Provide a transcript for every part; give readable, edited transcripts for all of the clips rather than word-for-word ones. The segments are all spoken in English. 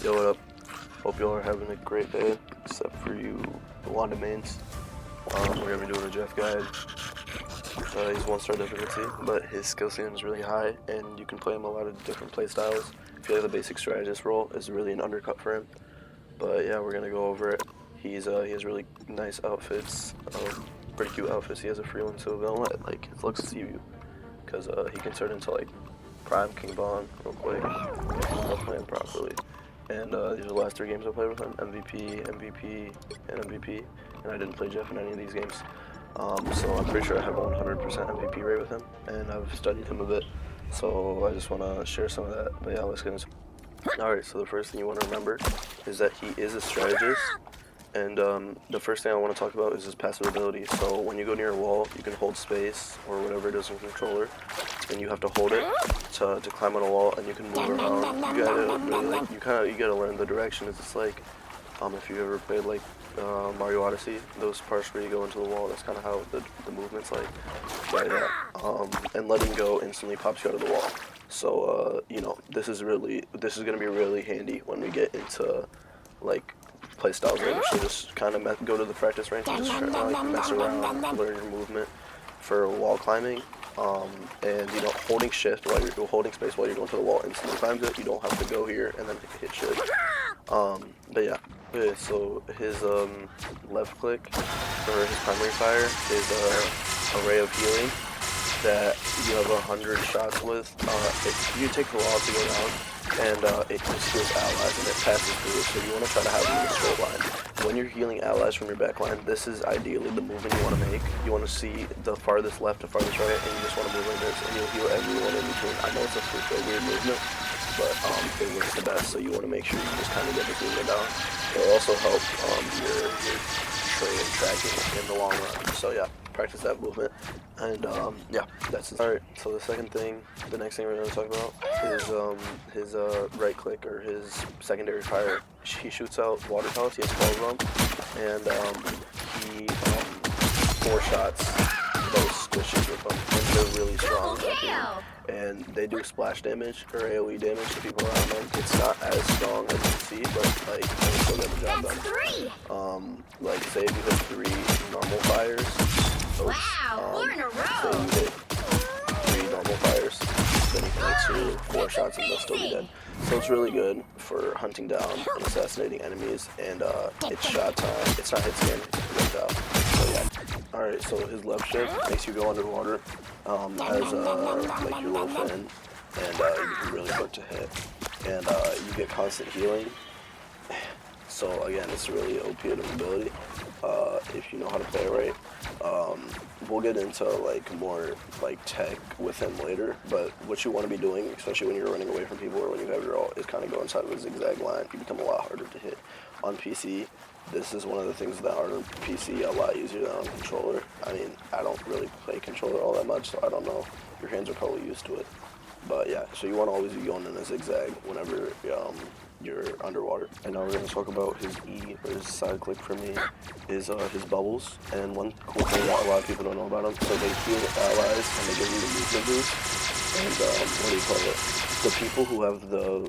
Yo, what up? Hope y'all are having a great day, except for you Wanda mains. We're gonna be doing a Jeff guide. He's 1-star difficulty, but his skill ceiling is really high, and you can play him a lot of different play styles. If you have the basic strategist role, it's really an undercut for him. But yeah, we're gonna go over it. He has really nice outfits, pretty cute outfits. He has a free one, so don't let his looks deceive you, because he can turn into Prime King Bond real quick. He's playing properly. And these are the last 3 games I played with him: MVP, MVP, and MVP. And I didn't play Jeff in any of these games. So I'm pretty sure I have a 100% MVP rate with him, and I've studied him a bit. So I just want to share some of that. But yeah, let's get into it. Alright, so the first thing you want to remember is that he is a strategist. And the first thing I want to talk about is his passive ability. So when you go near a wall, you can hold space or whatever it is in controller, and you have to hold it to climb on a wall, and you can move around. You gotta really, you gotta learn the direction. It's like if you ever played Mario Odyssey, those parts where you go into the wall, that's kind of how the movement's like that. And letting go instantly pops you out of the wall. So you know, this is gonna be really handy when we get into play styles later. So just kind of go to the practice range and just try to mess around, learn your movement for wall climbing. And you know, holding shift while you're holding space while you're going to the wall instantly climbs it. You don't have to go here and then hit shift. But yeah. Okay, so his left click for his primary fire is a ray of healing that you have 100 shots with. You take a while to go down, and it just heals allies and it passes through. So you want to try to have it in a straight line. When you're healing allies from your back line, this is ideally the movement you want to make. You want to see the farthest left to farthest right, and you just want to move like this, and you'll heal everyone in between. I know it's a weird movement, but it works the best. So you want to make sure you just kind of get this movement down. It'll also help your tracking in the long run. So yeah, practice that movement, and yeah, that's it. Alright, so the next thing we're going to talk about is his right click, or his secondary fire. He shoots out water pellets. He has 12 of them, and he 4 shots those squishes with them, and they're really strong. And they do splash damage or AoE damage to people around them. It's not as strong as you can see, but they still get the job done. Say if you hit 3 normal fires, say you hit 3 normal fires, then you can hit 2 or 4 shots and they'll still be dead. So it's really good for hunting down and assassinating enemies, and it's shot time. It's not hit scan, it's projectile. So yeah. Alright, so his left shift makes you go underwater, has your little fin, and you can really start to hit, and you get constant healing. So again, it's really OP ability if you know how to play it right. We'll get into more tech with him later, but what you want to be doing, especially when you're running away from people or when you have your ult, is kind of go inside of a zigzag line. You become a lot harder to hit on PC. This is one of the things that are on PC a lot easier than on controller. I mean, I don't really play controller all that much, so I don't know. Your hands are probably used to it. But yeah, so you want to always be going in a zigzag whenever you're underwater. And now we're going to talk about his E, or his side click for me, is his bubbles. And one cool thing that a lot of people don't know about him, so they heal allies and they give you the movement boost. And what do you call it? The people who have the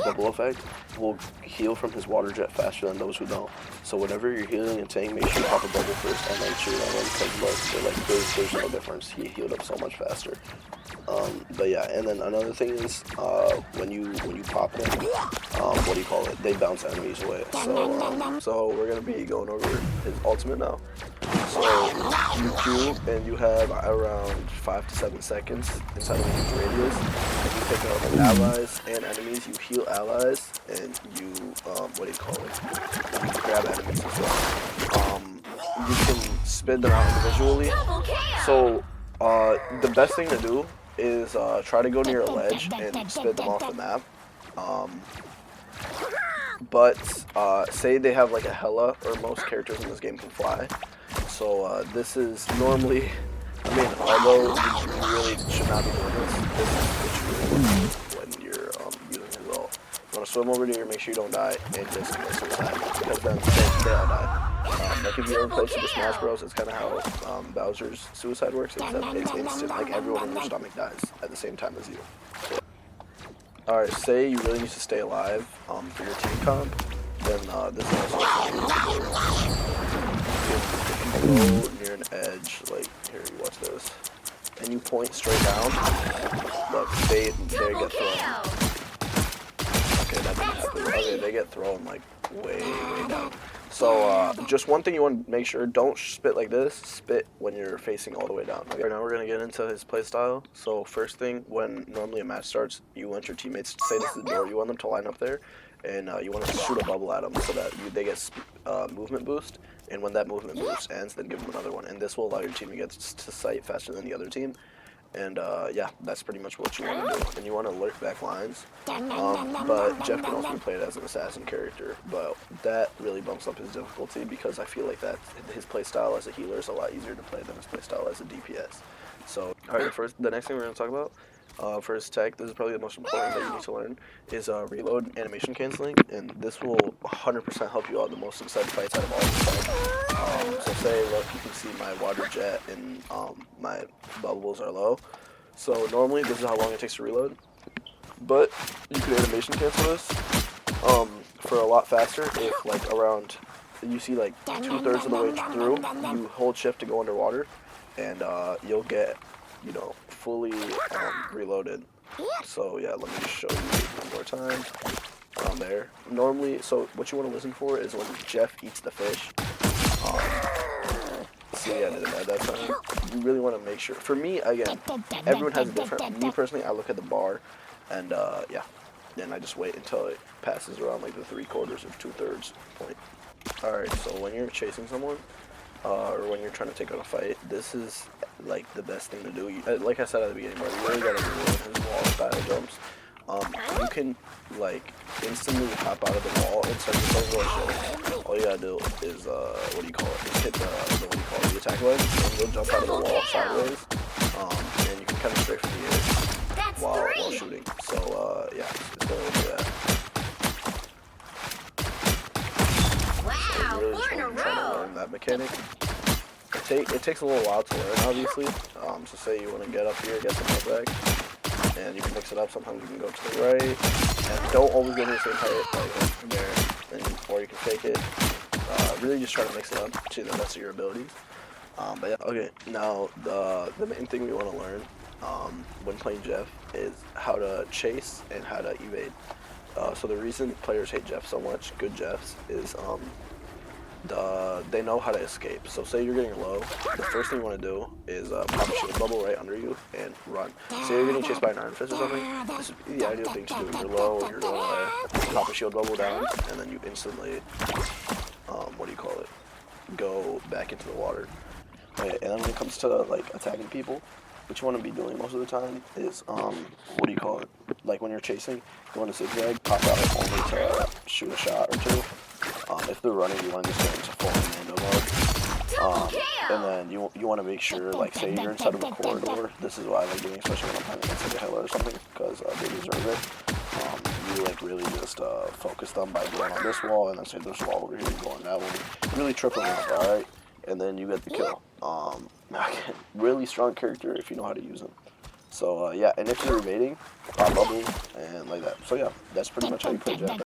bubble effect will heal from his water jet faster than those who don't. So whenever you're healing and tank, make sure you pop a bubble first and then shoot on him, because there's no difference. He healed up so much faster. But yeah, and then another thing is when you pop them, what do you call it? They bounce enemies away. So we're gonna be going over his ultimate now. So you Q and you have around 5 to 7 seconds inside of his radius. And you pick up allies and enemies. You heal allies and you what do you call it? You grab enemies as well. You can spin them out individually. So the best thing to do is try to go near a ledge and spin them off the map. But say they have a hella, or most characters in this game can fly. So this is normally, I mean, although you really should not be doing this is what you really want to do when you're using his ult. You want to swim over here, make sure you don't die, and just commit suicide, because then they all die. If you ever play Super Smash Bros, it's kind of how Bowser's suicide works, except it's instant. Everyone in your stomach dies at the same time as you. So, Alright, say you really need to stay alive for your team comp, then this is also if you go near an edge, like, here, you watch this, and you point straight down, look, they get thrown. Okay, that didn't happen. Okay, they get thrown, like, way down. So, just one thing you want to make sure, don't spit like this, spit when you're facing all the way down. Okay, now we're going to get into his playstyle. So, first thing, when normally a match starts, you want your teammates, say this is the door, you want them to line up there, and you want to shoot a bubble at them so that they get movement boost, and when that movement boost ends, then give them another one, and this will allow your team to get to sight faster than the other team. And yeah, that's pretty much what you want to do. And you want to lurk back lines. But Jeff can also be played as an assassin character, but that really bumps up his difficulty because I feel like that his playstyle as a healer is a lot easier to play than his playstyle as a DPS. So, alright, the next thing we're going to talk about, for his tech, this is probably the most important that you need to learn, is reload and animation canceling, and this will 100% help you out in the most exciting fights out of all the tech. So say, look, you can see my water jet and my bubbles are low. So normally this is how long it takes to reload, but you can animation cancel this for a lot faster if, like, around, you see, like, 2/3 of the way through, you hold shift to go underwater, and you'll get, you know, fully reloaded. So yeah, let me just show you one more time. Around there. Normally, so what you want to listen for is when Jeff eats the fish. See, I didn't add that time. You really want to make sure. For me, again, everyone has a different. Me personally, I look at the bar, and yeah, then I just wait until it passes around like the 3/4 or 2/3 point. All right, so when you're chasing someone, or when you're trying to take out a fight, this is like the best thing to do. Like I said at the beginning, bro, you really gotta do his wall style jumps. You can like instantly hop out of the wall and start to throw shit. All you gotta do is what do you call it? Just hit the attack leg, and you'll jump out of the wall sideways. And you can kind of strafe from the air while shooting. So yeah, it's going to do that. Wow, Really 4 in a trying to row. learn that mechanic. It takes a little while to learn, obviously. So say you want to get up here, get some head back, and you can mix it up. Sometimes you can go to the right, and don't always go to the same height, like there, or you can fake it. Really just try to mix it up to the best of your abilities. But yeah, okay, now the main thing we want to learn when playing Jeff is how to chase and how to evade. So the reason players hate Jeff so much, good Jeffs, is they know how to escape. So say you're getting low, the first thing you want to do is pop a shield bubble right under you and run. Say you're getting chased by an iron fist or something, this would be the ideal thing to do. You're low, you're going away, pop a shield bubble down, and then you instantly, what do you call it, go back into the water. Right, and then when it comes to like attacking people, what you want to be doing most of the time is, what do you call it, like when you're chasing, you want to zigzag, pop out only to shoot a shot or two. If they're running, you want to just go into full commando mode. And then you want to make sure, like, say you're inside of a corridor, this is what I like doing, especially when I'm playing against like a healer or something, because they deserve it. You like really just focus them by going on this wall, and then say this wall over here, you go on that one. Really tripling up, alright? And then you get the kill. Again, really strong character if you know how to use him. So yeah, and if you're evading, pop bubble and like that. So yeah, that's pretty much how you play Jeff.